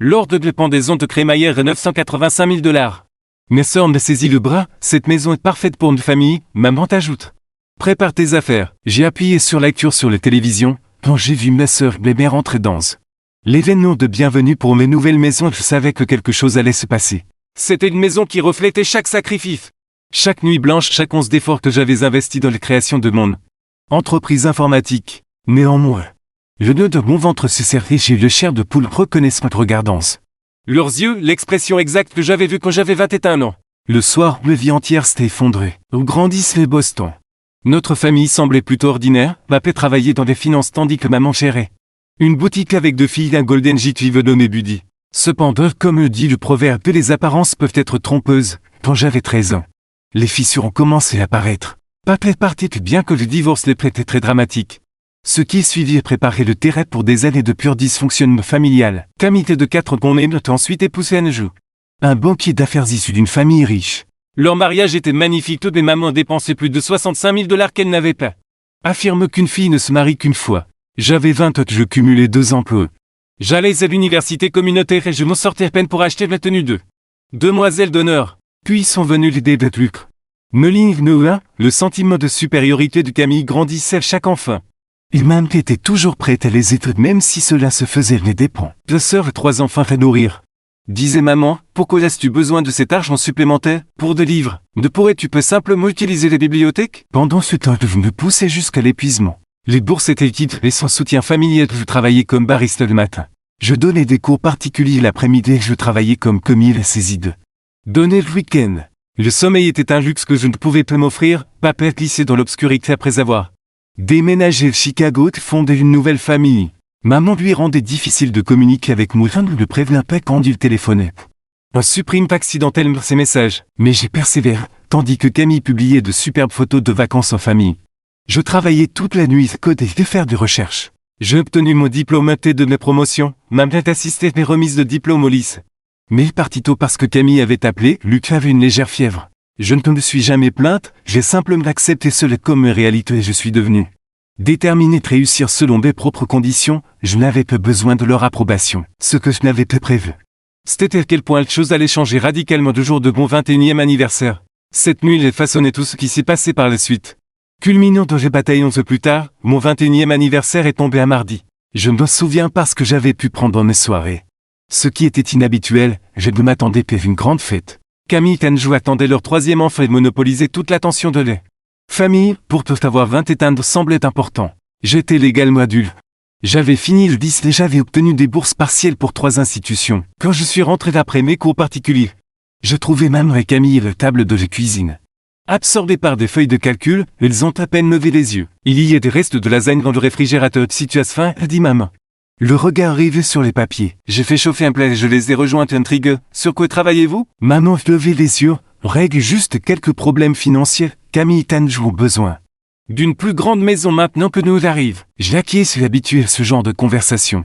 L'ordre de pendaison de crémaillère est 985 000 $. Ma sœur me saisit le bras, cette maison est parfaite pour une famille, maman t'ajoute. Prépare tes affaires. J'ai appuyé sur lecture sur la télévision, quand j'ai vu ma sœur bébé rentrer dans l'événement de bienvenue pour mes nouvelles maisons, je savais que quelque chose allait se passer. C'était une maison qui reflétait chaque sacrifice. Chaque nuit blanche, chaque once d'effort que j'avais investi dans la création de mon entreprise informatique. Néanmoins, le nœud de mon ventre se serrait, j'ai eu le chair de poule reconnaissant regardance. Leurs yeux, l'expression exacte que j'avais vue quand j'avais 21 ans. Le soir, ma vie entière s'était effondrée. Où grandissent les Boston. Notre famille semblait plutôt ordinaire, papa travaillait dans les finances tandis que maman gérait une boutique avec 2 filles d'un Golden Retriever nommé Buddy. Cependant, comme le dit le proverbe, les apparences peuvent être trompeuses, quand j'avais 13 ans. Les fissures ont commencé à apparaître. Papa partit bien que le divorce les prêtait très dramatique. Ce qui suivit préparait le terrain pour des années de pur dysfonctionnement familial. Camille de 4 qu'on aime ensuite épousé un jour. Un banquier d'affaires issu d'une famille riche. Leur mariage était magnifique, toutes les mamans dépensaient plus de 65 000 $ qu'elles n'avaient pas. Affirme qu'une fille ne se marie qu'une fois. J'avais 20 ans, je cumulais 2 emplois. J'allais à l'université communautaire et je m'en sortais à peine pour acheter la tenue de demoiselle d'honneur. Puis sont venus les débats de lucre. Meline Noah, le sentiment de supériorité de Camille grandissait à chaque enfant. Il même était toujours prête à les aider même si cela se faisait les dépens. Deux sœurs et 3 enfants à nourrir. Disait maman, pourquoi as-tu besoin de cet argent supplémentaire pour des livres? Ne pourrais-tu pas simplement utiliser les bibliothèques? Pendant ce temps, je me poussais jusqu'à l'épuisement. Les bourses étaient vides et sans soutien familial, je travaillais comme barista le matin. Je donnais des cours particuliers l'après-midi et je travaillais comme commis à saisie de donner le week-end. Le sommeil était un luxe que je ne pouvais pas m'offrir, papa glissait dans l'obscurité après avoir déménagé à Chicago et fondé une nouvelle famille. Maman lui rendait difficile de communiquer avec moi, je ne le prévenais pas quand il téléphonait. On supprime accidentellement ses messages, mais j'ai persévéré, tandis que Camille publiait de superbes photos de vacances en famille. Je travaillais toute la nuit, codé de faire des recherches. J'ai obtenu mon diplôme de mes promotions, maman assisté à mes remises de diplôme au lycée. Mais partit tôt parce que Camille avait appelé, Luc avait une légère fièvre. Je ne me suis jamais plainte, j'ai simplement accepté cela comme réalité et je suis devenu déterminé de réussir selon mes propres conditions, je n'avais pas besoin de leur approbation, ce que je n'avais pas prévu. C'était à quel point la chose allait changer radicalement le jour de mon 21e anniversaire. Cette nuit j'ai façonné tout ce qui s'est passé par la suite. Culminant dans les batailles 11 ans plus tard, mon 21e anniversaire est tombé un mardi. Je me souviens parce que j'avais pu prendre mes soirées. Ce qui était inhabituel, je ne m'attendais pas à une grande fête. Camille et Anjou attendaient leur 3e enfant et monopolisaient toute l'attention de la famille, pour tout avoir 21 ans semblait important. J'étais légalement adulte. J'avais fini le lycée et j'avais obtenu des bourses partielles pour 3 institutions. Quand je suis rentré d'après mes cours particuliers, je trouvais maman et Camille à la table de la cuisine. Absorbés par des feuilles de calcul, ils ont à peine levé les yeux. Il y a des restes de lasagne dans le réfrigérateur. Si tu as faim, dit maman. Le regard rivé sur les papiers. J'ai fait chauffer un plat et je les ai rejoints intrigueux. Sur quoi travaillez-vous? Maman levait les yeux. Règle juste quelques problèmes financiers. Camille et Anjou ont besoin d'une plus grande maison maintenant que nous arrive. J'acquiesce et habitué à ce genre de conversation.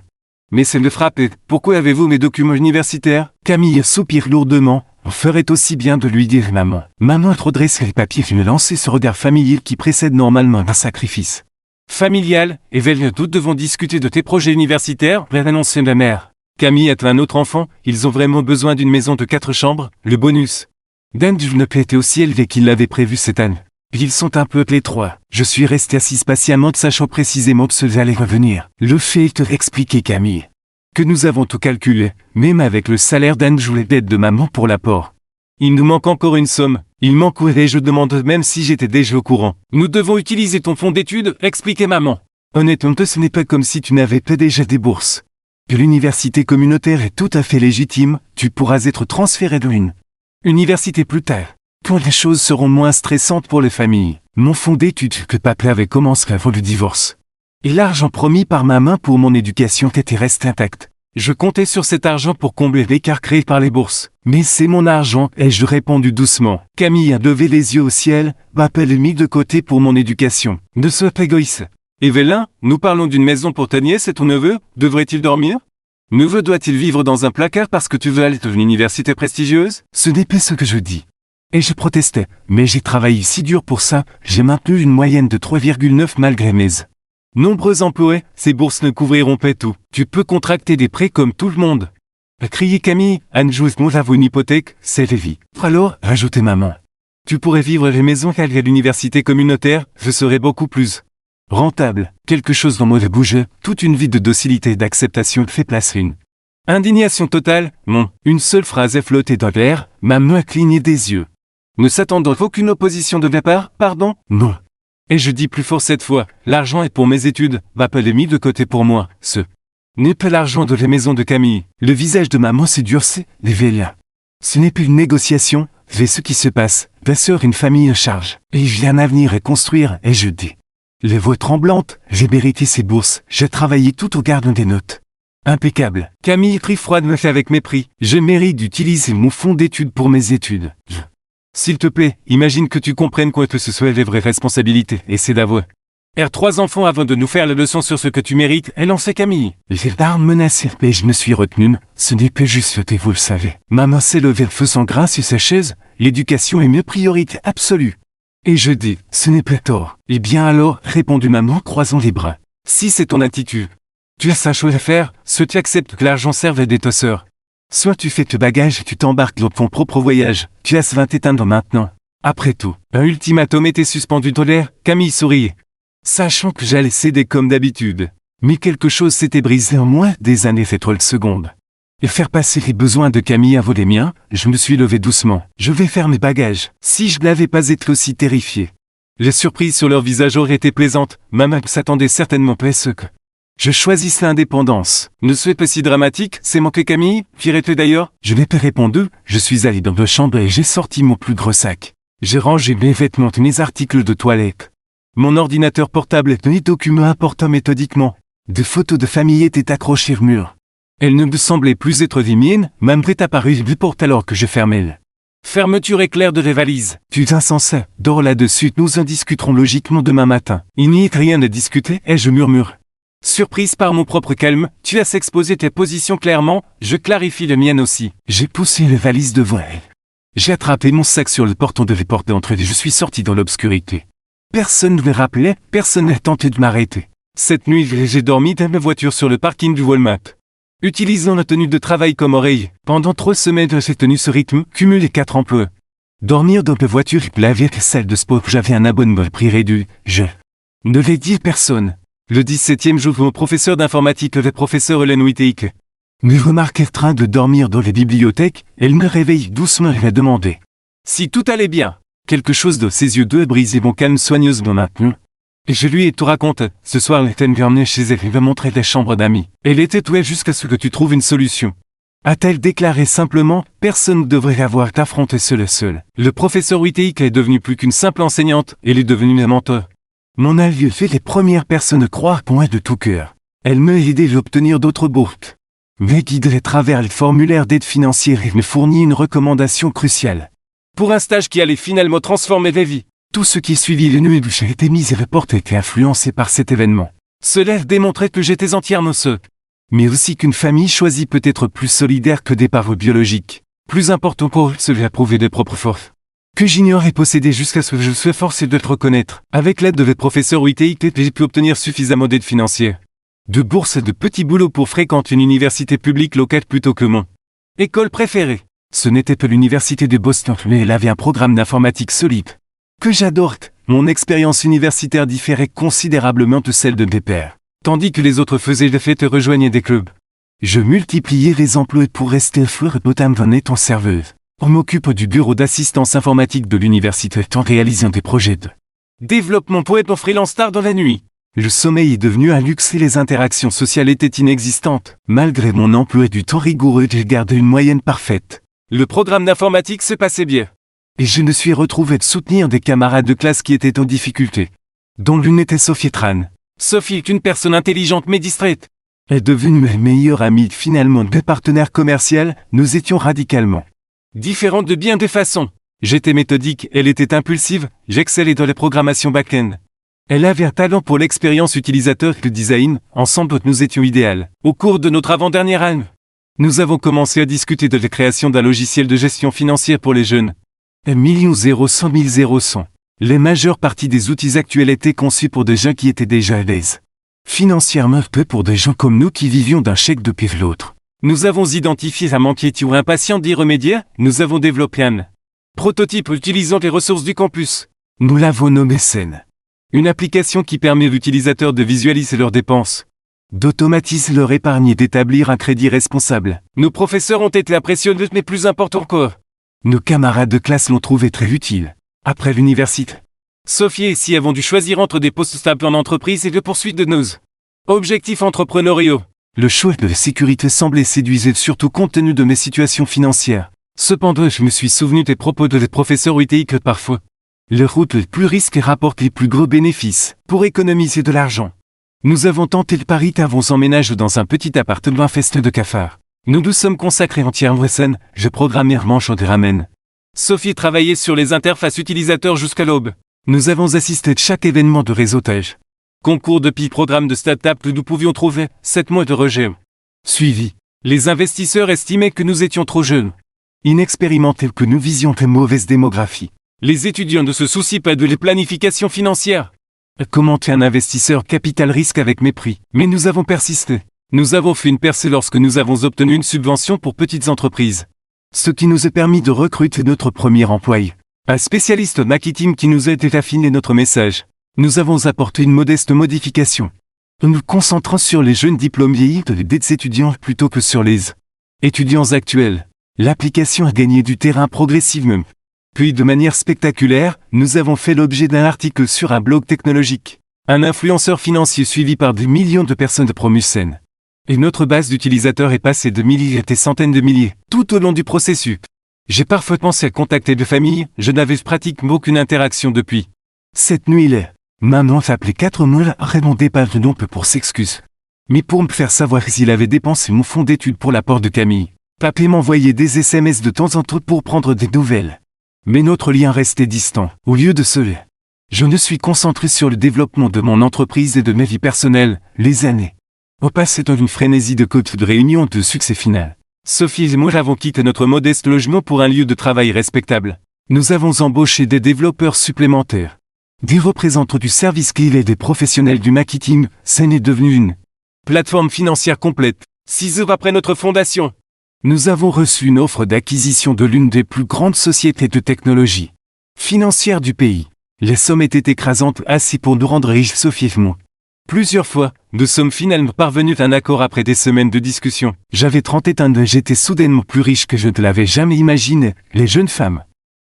Mais ça me frappait. Pourquoi avez-vous mes documents universitaires? Camille soupire lourdement. On ferait aussi bien de lui dire maman. Maman redresse les papiers et me lancer ce regard familier qui précède normalement un sacrifice familial. Et nous devons discuter de tes projets universitaires, vient annoncer la mère. Camille a un autre enfant, ils ont vraiment besoin d'une maison de 4 chambres, le bonus d'Anjou ne peut être aussi élevé qu'il l'avait prévu cette année. Ils sont un peu les 3. Je suis resté assise patiemment, sachant précisément que cela allait revenir. Le fait est de expliquer Camille que nous avons tout calculé, même avec le salaire d'Anjou et l'aide de maman pour l'apport. Il nous manque encore une somme. Il manquerait, je demande même si j'étais déjà au courant. Nous devons utiliser ton fonds d'études, expliquait maman. Honnêtement, ce n'est pas comme si tu n'avais pas déjà des bourses. Que l'université communautaire est tout à fait légitime, tu pourras être transféré de une université plus tard. Quand les choses seront moins stressantes pour les familles. Mon fonds d'études que papa avait commencé avant le divorce. Et l'argent promis par ma main pour mon éducation était resté intact. Je comptais sur cet argent pour combler l'écart créé par les bourses. Mais c'est mon argent, ai-je répondu doucement. Camille a levé les yeux au ciel, papa l'a mis de côté pour mon éducation. Ne sois pas égoïste. Evelyn, nous parlons d'une maison pour ta nièce et ton neveu, devrait-il dormir? Neveu doit-il vivre dans un placard parce que tu veux aller à une université prestigieuse? Ce n'est pas ce que je dis. Et je protestais, mais j'ai travaillé si dur pour ça, j'ai maintenu une moyenne de 3,9 malgré mes nombreux emplois, ces bourses ne couvriront pas tout. Tu peux contracter des prêts comme tout le monde. A crié Camille, Anne joue nous avons une hypothèque, c'est Lévi. Alors, ajoutait maman. Tu pourrais vivre à la maison qu'à l'université communautaire, je serais beaucoup plus rentable. Quelque chose dans moi bouge, toute une vie de docilité et d'acceptation fait place à une indignation totale, non. Une seule phrase est flottée dans l'air, maman a cligné des yeux. Ne s'attendant à aucune opposition de ma part, pardon, non. Et je dis plus fort cette fois, l'argent est pour mes études, va pas les mis de côté pour moi, ce n'est pas l'argent de la maison de Camille. Le visage de maman s'est durci, l'éveilla. Ce n'est plus une négociation, c'est ce qui se passe, ta sœur une famille en charge, et il y a un avenir à construire, et je dis. Les voix tremblantes, j'ai mérité ces bourses, j'ai travaillé tout au gardien des notes. Impeccable. Camille prit froidement avec mépris, je mérite d'utiliser mon fonds d'études pour mes études. S'il te plaît, imagine que tu comprennes quoi que ce soit les vraies responsabilités, et c'est d'avouer. R3 enfants avant de nous faire la leçon sur ce que tu mérites, elle en sait Camille. J'ai larmes menacées, mais je me suis retenu, ce n'est pas juste, et vous le savez. Maman s'est levée faisant grâce sur sa chaise, l'éducation est mieux priorité absolue. Et je dis, ce n'est pas tort. Eh bien alors, répondit maman croisant les bras. Si c'est ton attitude, tu as sa chose à faire, soit tu acceptes que l'argent serve à des tosseurs. Soit tu fais tes bagages et tu t'embarques dans ton propre voyage, tu as 21 ans maintenant. Après tout, un ultimatum était suspendu dans l'air, Camille souriait. Sachant que j'allais céder comme d'habitude. Mais quelque chose s'était brisé en moi des années fait 30 secondes. Et faire passer les besoins de Camille avant les miens, je me suis levé doucement. Je vais faire mes bagages. Si je n'avais pas été aussi terrifié. Les surprises sur leur visage auraient été plaisantes, maman s'attendait certainement pas à ce que je choisisse l'indépendance. Ne sois pas si dramatique, c'est manqué Camille, firais-tu d'ailleurs? Je n'ai pas répondu, je suis allé dans la chambre et j'ai sorti mon plus gros sac. J'ai rangé mes vêtements et mes articles de toilette. Mon ordinateur portable et mes documents importants méthodiquement. Des photos de famille étaient accrochées au mur. Elles ne me semblaient plus être des miennes, même prêt apparu du porte alors que je fermais le fermeture éclair de les valises. Tu es insensé, dors là-dessus, nous en discuterons logiquement demain matin. Il n'y a rien à discuter, et je murmure. Surprise par mon propre calme, tu as exposé tes positions clairement, je clarifie la mienne aussi. J'ai poussé les valises devant elle. J'ai attrapé mon sac sur le porton de les porter entre elles et je suis sorti dans l'obscurité. Personne ne me rappelait, personne n'a tenté de m'arrêter. Cette nuit, j'ai dormi dans ma voiture sur le parking du Walmart. Utilisant la tenue de travail comme oreille, pendant 3 semaines j'ai tenu ce rythme, cumulé 4 emplois. Dormir dans ma voiture et laver la salle de sport, j'avais un abonnement prix réduit, je ne l'ai dit à personne. Le 17e jour, mon professeur d'informatique, le professeur Hélène Wittek, me remarquait en train de dormir dans les bibliothèques, elle me réveille doucement et m'a demandé si tout allait bien. Quelque chose de ses yeux doux a brisé mon calme soigneusement maintenu. Et je lui ai tout raconté. Ce soir, elle était venue chez elle et m'a montré la chambre d'amis. Elle était touée jusqu'à ce que tu trouves une solution. A-t-elle déclaré simplement, personne ne devrait avoir t'affronter seul. Le professeur Wittek est devenu plus qu'une simple enseignante, elle est devenue un mentor. Mon aïeux fait les premières personnes croire pour moi de tout cœur. Elle m'a aidé à obtenir d'autres bourses. Mais guidé à travers les formulaires d'aide financière et me fournit une recommandation cruciale. Pour un stage qui allait finalement transformer les vies. Tout ce qui suivit les nuits où j'ai été mis et reporté était influencé par cet événement. Cela démontrait que j'étais entièrement seul. Mais aussi qu'une famille choisie peut être plus solidaire que des parents biologiques. Plus important pour eux, cela a prouvé de propres forces. Que j'ignore et posséder jusqu'à ce que je sois forcé de te reconnaître. Avec l'aide de mes professeurs Wittek, j'ai pu obtenir suffisamment d'aide financière. De bourses et de petits boulots pour fréquenter une université publique locale plutôt que mon école préférée. Ce n'était pas l'université de Boston, mais elle avait un programme d'informatique solide. Que j'adore, mon expérience universitaire différait considérablement de celle de mes pairs. Tandis que les autres faisaient des fêtes et rejoignaient des clubs. Je multipliais les emplois pour rester fleur notamment en étant serveuse. On m'occupe du bureau d'assistance informatique de l'université en réalisant des projets de développement pour être en freelance tard dans la nuit. Le sommeil est devenu un luxe et les interactions sociales étaient inexistantes. Malgré mon emploi du temps rigoureux, j'ai gardé une moyenne parfaite. Le programme d'informatique se passait bien. Et je me suis retrouvé de soutenir des camarades de classe qui étaient en difficulté. Dont l'une était Sophie Tran. Sophie est une personne intelligente mais distraite. Elle est devenue ma meilleure amie, finalement mes partenaires commerciaux, nous étions radicalement différentes de bien des façons. J'étais méthodique, elle était impulsive, j'excellais dans la programmation back-end. Elle avait un talent pour l'expérience utilisateur et le design, ensemble nous étions idéales. Au cours de notre avant-dernière année, nous avons commencé à discuter de la création d'un logiciel de gestion financière pour les jeunes. 100 000. Les majeures parties des outils actuels étaient conçus pour des gens qui étaient déjà à l'aise. Financièrement peu pour des gens comme nous qui vivions d'un chèque de pire l'autre. Nous avons identifié un manque ou impatient d'y remédier, nous avons développé un prototype utilisant les ressources du campus. Nous l'avons nommé Scène. Une application qui permet aux utilisateurs de visualiser leurs dépenses, d'automatiser leur épargne et d'établir un crédit responsable. Nos professeurs ont été impressionnés, mais plus important encore, nos camarades de classe l'ont trouvé très utile. Après l'université, Sophie et Si avons dû choisir entre des postes stables en entreprise et de poursuite de nos objectifs entrepreneuriaux. Le choix de la sécurité semblait séduisant, surtout compte tenu de mes situations financières. Cependant, je me suis souvenu des propos de les professeurs UTI que parfois, les routes les plus risquées rapportent les plus gros bénéfices. Pour économiser de l'argent, nous avons tenté le pari qu'avons emménage dans un petit appartement infesté de cafards. Nous nous sommes consacrés entièrement à scène, je programmais manche des ramen. Sophie travaillait sur les interfaces utilisateurs jusqu'à l'aube. Nous avons assisté de chaque événement de réseautage. Concours de programme de start-up où nous pouvions trouver 7 mois de rejet. Suivi. Les investisseurs estimaient que nous étions trop jeunes, inexpérimentés, que nous visions de mauvaise démographie. Les étudiants ne se soucient pas de la planification financière. Commentait un investisseur capital risque avec mépris. Mais nous avons persisté. Nous avons fait une percée lorsque nous avons obtenu une subvention pour petites entreprises. Ce qui nous a permis de recruter notre premier employé. Un spécialiste marketing qui nous a aidé à affiner notre message. Nous avons apporté une modeste modification. Nous concentrons sur les jeunes diplômés des étudiants plutôt que sur les étudiants actuels. L'application a gagné du terrain progressivement. Puis de manière spectaculaire, nous avons fait l'objet d'un article sur un blog technologique. Un influenceur financier suivi par des millions de personnes de Promucène. Et notre base d'utilisateurs est passée de milliers à des centaines de milliers, tout au long du processus. J'ai parfois pensé à contacter de famille, je n'avais pratiquement aucune interaction depuis. Cette nuit-là, maman s'appelait 4 mois après mon départ de non peu pour s'excuse. Mais pour me faire savoir s'il avait dépensé mon fonds d'études pour l'apport de Camille. Papé m'envoyait des SMS de temps en temps pour prendre des nouvelles. Mais notre lien restait distant. Au lieu de cela, je me suis concentré sur le développement de mon entreprise et de ma vie personnelle, les années ont passé dans une frénésie de côte de réunion de succès final. Sophie et moi avons quitté notre modeste logement pour un lieu de travail respectable. Nous avons embauché des développeurs supplémentaires, des représentants du service client et des professionnels du marketing. Scène est devenue une plateforme financière complète. 6 heures après notre fondation, nous avons reçu une offre d'acquisition de l'une des plus grandes sociétés de technologie financière du pays. Les sommes étaient écrasantes, assez pour nous rendre riches, Sophie et moi. Plusieurs fois, nous sommes finalement parvenus à un accord après des semaines de discussion. J'avais 31 ans, j'étais soudainement plus riche que je ne l'avais jamais imaginé. Les jeunes femmes,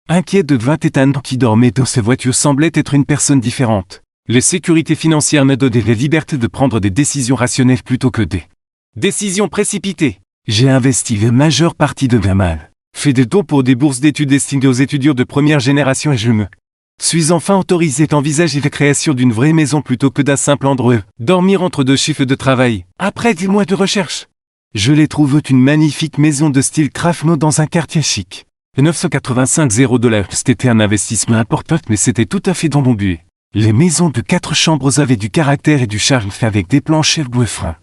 inquiètes de 21 ans qui dormaient dans ces voitures, semblaient être une personne différente. Les sécurités financières me donnaient la liberté de prendre des décisions rationnelles plutôt que des décisions précipitées. J'ai investi la majeure partie de ma mal, fait des dons pour des bourses d'études destinées aux étudiants de première génération et je me suis enfin autorisé d'envisager la création d'une vraie maison plutôt que d'un simple endroit. Dormir entre 2 chiffres de travail. Après 10 mois de recherche, je les trouve une magnifique maison de style Crafno dans un quartier chic. 985 $. C'était un investissement important, mais c'était tout à fait dans mon but. Les maisons de 4 chambres avaient du caractère et du charme, fait avec des planchers bois fin.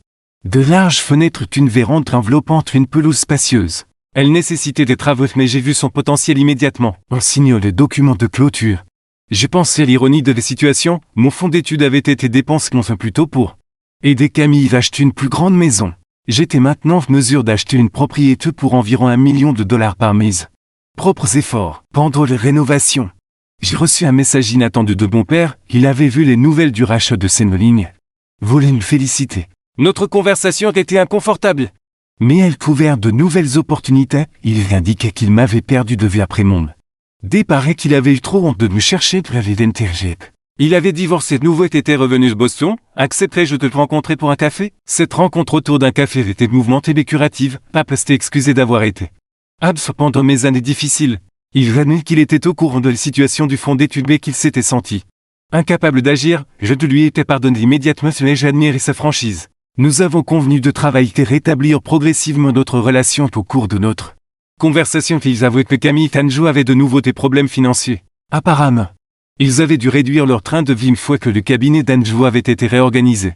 De larges fenêtres, une vérande enveloppante, une pelouse spacieuse. Elle nécessitait des travaux, mais j'ai vu son potentiel immédiatement. En signant les documents de clôture, j'ai pensé à l'ironie de la situation. Mon fonds d'études avait été dépensé plutôt pour aider Camille à acheter une plus grande maison. J'étais maintenant en mesure d'acheter une propriété pour environ $1 million par mes propres efforts. Pendant les rénovations, j'ai reçu un message inattendu de mon père. Il avait vu les nouvelles du rachat de Scène. Voulait nous féliciter. Notre conversation était inconfortable, mais elle couvert de nouvelles opportunités. Il indiquait qu'il m'avait perdu de vue après mon départ et qu'il avait eu trop honte de me chercher pour la d'interjet. Il avait divorcé de nouveau et était revenu de Boston. Accepterais-je de te rencontrer pour un café? Cette rencontre autour d'un café était mouvementée mais curative. Papa s'était excusé d'avoir été absent pendant mes années difficiles. Il admet qu'il était au courant de la situation du fonds d'études mais qu'il s'était senti incapable d'agir. Je te lui étais pardonné immédiatement et j'admirais sa franchise. Nous avons convenu de travailler et rétablir progressivement notre relation au cours de notre conversation. Ils avouaient que Camille et Tanjo avaient de nouveau des problèmes financiers. Apparemment, ils avaient dû réduire leur train de vie une fois que le cabinet d'Anjo avait été réorganisé.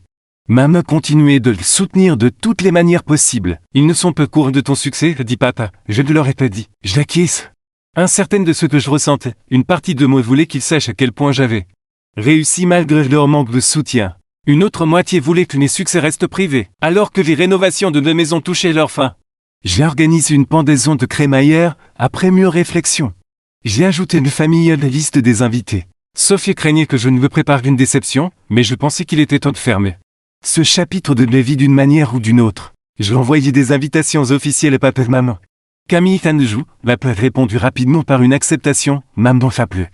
Maman continuait de le soutenir de toutes les manières possibles. Ils ne sont pas courants de ton succès, dit papa. Je ne leur ai pas dit. Je l'acquiesce. Incertaine de ce que je ressentais, une partie de moi voulait qu'ils sachent à quel point j'avais réussi malgré leur manque de soutien. Une autre moitié voulait que mes succès restent privés. Alors que les rénovations de nos maisons touchaient leur fin, J'ai organisé une pendaison de crémaillère, après mûre réflexion. J'ai ajouté une famille à la liste des invités. Sophie craignait que je ne me prépare une déception, mais je pensais qu'il était temps de fermer ce chapitre de ma vie d'une manière ou d'une autre. Je envoyais des invitations officielles à papa et maman. Camille Tanjou m'a répondu rapidement par une acceptation, maman plus.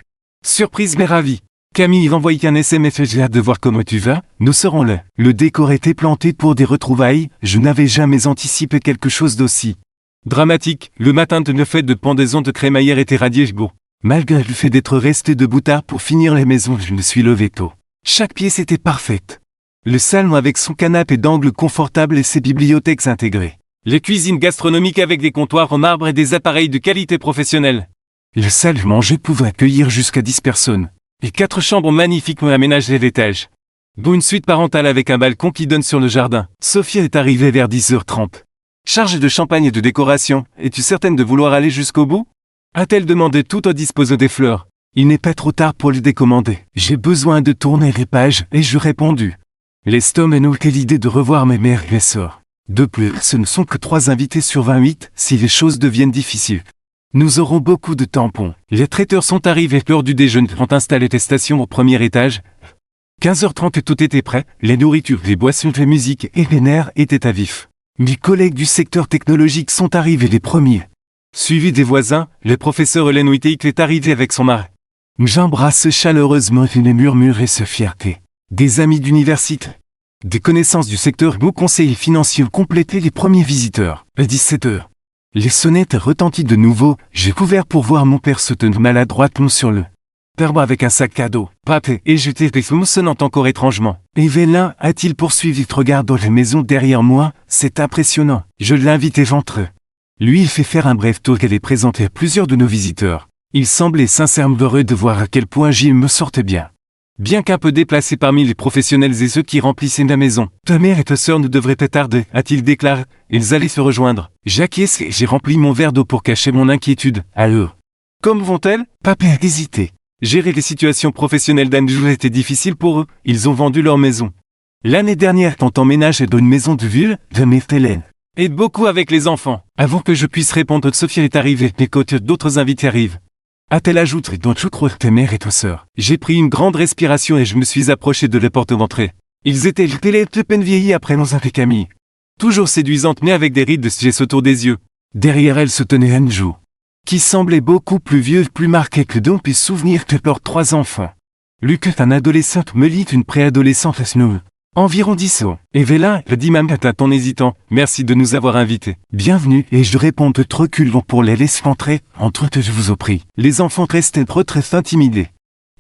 Surprise mais ravie. Camille m'a envoyé un SMS, j'ai hâte de voir comment tu vas, nous serons là. Le décor était planté pour des retrouvailles, je n'avais jamais anticipé quelque chose d'aussi dramatique. Le matin de nos fêtes de pendaison de crémaillère était radieux beau. Malgré le fait d'être resté debout tard pour finir les maisons, je me suis levé tôt. Chaque pièce était parfaite. Le salon avec son canapé d'angle confortable et ses bibliothèques intégrées. Les cuisines gastronomiques avec des comptoirs en marbre et des appareils de qualité professionnelle. Le salle-manger pouvait accueillir jusqu'à 10 personnes. Et 4 chambres magnifiquement aménagées à l'étage. Dont une suite parentale avec un balcon qui donne sur le jardin. Sophie est arrivée vers 10h30. Chargée de champagne et de décoration, es-tu certaine de vouloir aller jusqu'au bout? A-t-elle demandé tout en disposant des fleurs. Il n'est pas trop tard pour les décommander. J'ai besoin de tourner les pages, et je répondu. L'estomac nous quelle l'idée de revoir mes mères et sœurs. De plus, ce ne sont que 3 invités sur 28, si les choses deviennent difficiles. Nous aurons beaucoup de tampons. Les traiteurs sont arrivés lors du déjeuner, ont installé des stations au premier étage. 15h30 et tout était prêt, les nourritures, les boissons, la musique et les nerfs étaient à vif. Mes collègues du secteur technologique sont arrivés les premiers. Suivi des voisins, le professeur Hélène Wittek est arrivé avec son mari. J'embrasse chaleureusement les murmures et ce fierté. Des amis d'université. Des connaissances du secteur, beaux conseillers financiers complétaient les premiers visiteurs. À 17h. Les sonnettes retentit de nouveau, j'ai couvert pour voir mon père se tenir maladroitement sur le perbre avec un sac à dos. Pâté, et j'étais sonnant encore étrangement. Et Vélin a-t-il poursuivi regardant la maison derrière moi, c'est impressionnant. Je l'invitais ventreux. Lui il fait faire un bref tour qu'elle est présentée à plusieurs de nos visiteurs. Il semblait sincèrement heureux de voir à quel point Gilles me sortait bien. Bien qu'un peu déplacé parmi les professionnels et ceux qui remplissaient la maison. Ta mère et ta sœur ne devraient pas tarder, a-t-il déclaré. Ils allaient se rejoindre. J'acquiesce et j'ai rempli mon verre d'eau pour cacher mon inquiétude. À eux. Comme vont-elles? Papa a hésité. Gérer les situations professionnelles d'Anjou était difficile pour eux. Ils ont vendu leur maison. L'année dernière, quand emménage dans une maison de ville, de Hélène. Aide beaucoup avec les enfants. Avant que je puisse répondre, Sophie est arrivée, et que d'autres invités arrivent. A-t-elle ajouté, donc je crois ta mère et ta sœur. J'ai pris une grande respiration et je me suis approché de la porte d'entrée. Ils étaient à peine vieillis après nos avec Camille. Toujours séduisante mais avec des rides de sagesse autour des yeux. Derrière elle se tenait Anjou, qui semblait beaucoup plus vieux et plus marqué que d'on puisse souvenir que leurs 3 enfants. Luc est un adolescent, me lit une préadolescente à Snow. Environ 10 ans. Et Vélin, le dit même à ton hésitant, merci de nous avoir invités. Bienvenue, et je réponds de reculant pour les laisser entrer, entre eux je vous en prie. Les enfants restaient très intimidés.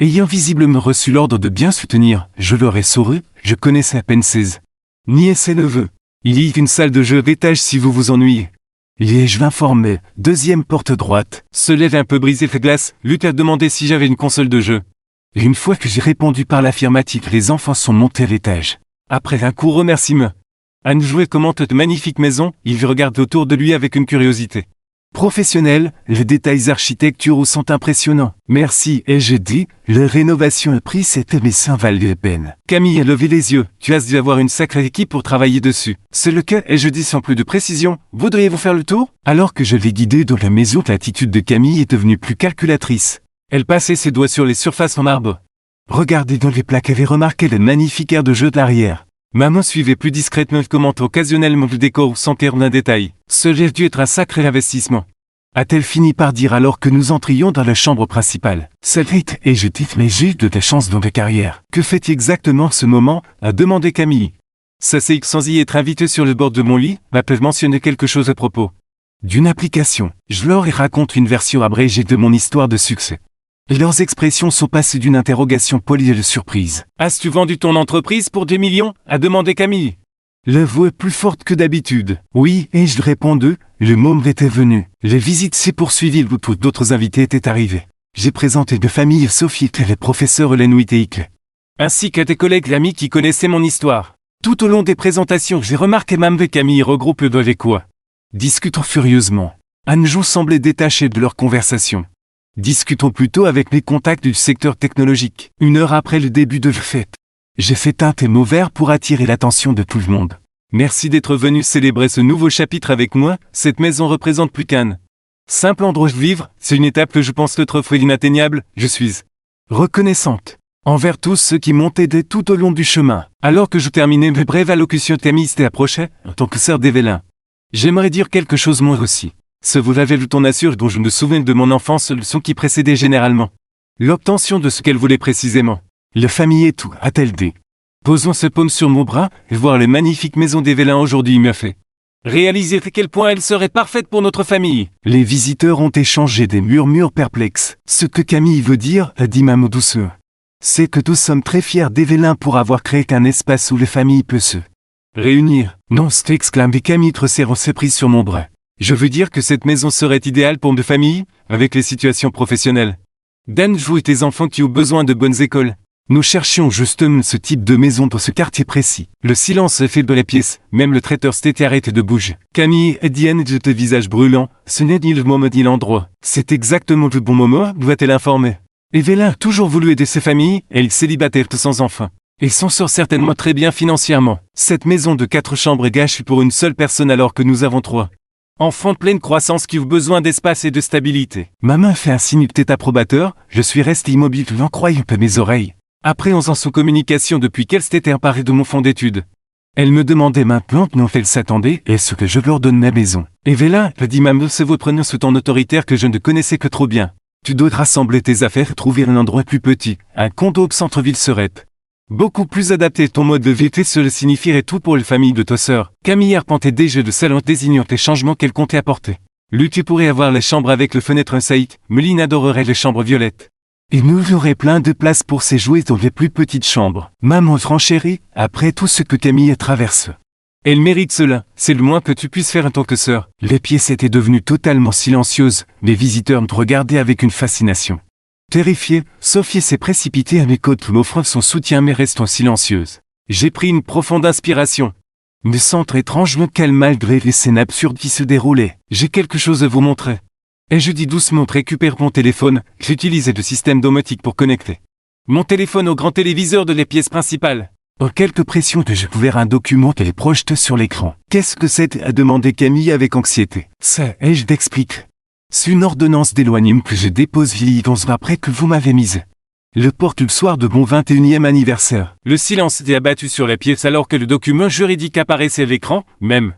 Ayant visiblement reçu l'ordre de bien soutenir, je leur ai souri, je connaissais à peine 16. Niais ses neveux. Il y a une salle de jeu d'étage si vous vous ennuyez. Et je m'informais, 2e porte droite. Se lève un peu brisé la glace, Luc a demandé si j'avais une console de jeu. Et une fois que j'ai répondu par l'affirmative, les enfants sont montés à l'étage. Après un court remerciement, Anjou commente de magnifique maison, il regarde autour de lui avec une curiosité. Professionnel, les détails architecturaux sont impressionnants. Merci, et j'ai dit, la rénovation a pris cette mais ça valait la peine. Camille a levé les yeux, tu as dû avoir une sacrée équipe pour travailler dessus. C'est le cas, et je dis sans plus de précision, voudriez-vous faire le tour? Alors que je l'ai guidé dans la maison, l'attitude de Camille est devenue plus calculatrice. Elle passait ses doigts sur les surfaces en marbre. Regardez dans les plaques, avait remarqué le magnifique air de jeu de l'arrière. Maman suivait plus discrètement, commente occasionnellement le décor sans terme d'un détail. Ce geste dû être un sacré investissement. A-t-elle fini par dire alors que nous entrions dans la chambre principale. Cédric, et je dis, mais j'ai eu de la chance dans ma carrière. Que fait-il exactement en ce moment? A demandé Camille. S'asseyant sans y être invité sur le bord de mon lit, m'a-t-elle mentionné quelque chose à propos d'une application. Je leur ai raconté une version abrégée de mon histoire de succès. Et leurs expressions sont passées d'une interrogation polie à de surprise. As-tu vendu ton entreprise pour 2 millions? A demandé Camille. La voix est plus forte que d'habitude. Oui, et je répondu, le moment était venu. Les visites s'est poursuivies où d'autres invités étaient arrivés. J'ai présenté de famille Sophie et le professeur Hélène Wittek. Ainsi qu'à tes collègues l'amis qui connaissaient mon histoire. Tout au long des présentations, j'ai remarqué même que Camille regroupe dans les quoi. Discutons furieusement. Anjou semblait détaché de leur conversation. Discutons plutôt avec les contacts du secteur technologique. 1 heure après le début de la fête, j'ai fait teinter mon verre pour attirer l'attention de tout le monde. Merci d'être venu célébrer ce nouveau chapitre avec moi, cette maison représente plus qu'un simple endroit de vivre, c'est une étape que je pense t'offrir inatteignable, je suis reconnaissante envers tous ceux qui m'ont aidé tout au long du chemin. Alors que je terminais mes brèves allocutions, Camille approchait, en tant que sœur d'Evelyn. J'aimerais dire quelque chose moi aussi. Ce vous l'avez vu ton assure dont je me souviens de mon enfance, le son qui précédait généralement l'obtention de ce qu'elle voulait précisément. La famille et tout, a-t-elle dit. Posons ce paume sur mon bras, et voir les magnifiques maisons d'Evelyn aujourd'hui m'a fait réaliser à quel point elle serait parfaite pour notre famille. Les visiteurs ont échangé des murmures perplexes. Ce que Camille veut dire, a dit Maman douceur, c'est que nous sommes très fiers d'Evelyn pour avoir créé un espace où les familles peuvent se réunir. Non, s'exclame Camille serrant ses prises sur mon bras. Je veux dire que cette maison serait idéale pour deux familles, avec les situations professionnelles. D'Anjou et tes enfants qui ont besoin de bonnes écoles. Nous cherchions justement ce type de maison dans ce quartier précis. Le silence fait de la pièce, même le traiteur s'était arrêté de bouger. Camille et Diane de tes visages brûlants, ce n'est ni le moment ni l'endroit. C'est exactement le bon moment, doit-elle informer. Evelyn a toujours voulu aider ses familles, et il célibataire sans enfants. Et s'en sort certainement très bien financièrement. Cette maison de 4 chambres est gâchée pour une seule personne alors que nous avons 3 enfants de pleine croissance qui ont besoin d'espace et de stabilité. Ma main fait un signe de tête approbateur, je suis resté immobile, n'en croyant pas mes oreilles. Après 11 ans sans communication depuis qu'elle s'était emparée de mon fond d'études. Elle me demandait maintenant non elle s'attendait, est-ce que je leur donne ma maison. Evelyn, a dit maman, c'est votre prénom sous ton autoritaire que je ne connaissais que trop bien. Tu dois rassembler tes affaires et trouver un endroit plus petit. Un condo au centre-ville serait beaucoup plus adapté. Ton mode de vie, cela signifierait tout pour la famille de ta sœur. Camille arpentait des jeux de salon désignant les changements qu'elle comptait apporter. Lui, tu pourrais avoir les chambres avec le fenêtre saïd, Meline adorerait les chambres violettes. Et nous aurait plein de place pour ses jouets dans les plus petites chambres. Maman chérie, après tout ce que Camille traverse. Elle mérite cela, c'est le moins que tu puisses faire en tant que sœur. Les pièces étaient devenues totalement silencieuses, les visiteurs me regardaient avec une fascination. Terrifiée, Sophie s'est précipitée à mes côtes m'offrant son soutien mais restant silencieuse. J'ai pris une profonde inspiration. Me sentre étrangement calme malgré les scènes absurdes qui se déroulaient. J'ai quelque chose à vous montrer. Et je dis doucement récupère mon téléphone, j'utilisais le système domotique pour connecter mon téléphone au grand téléviseur de les pièces principales. Oh, quelques pressions que je pouvais un document qu'elle projette sur l'écran. Qu'est-ce que c'est, a demandé Camille avec anxiété. Ça, et je t'explique. C'est une ordonnance d'éloignement que je dépose il y 11 ans après que vous m'avez mise. Le porte le soir de mon 21e anniversaire. Le silence était abattu sur la pièce alors que le document juridique apparaissait à l'écran, même.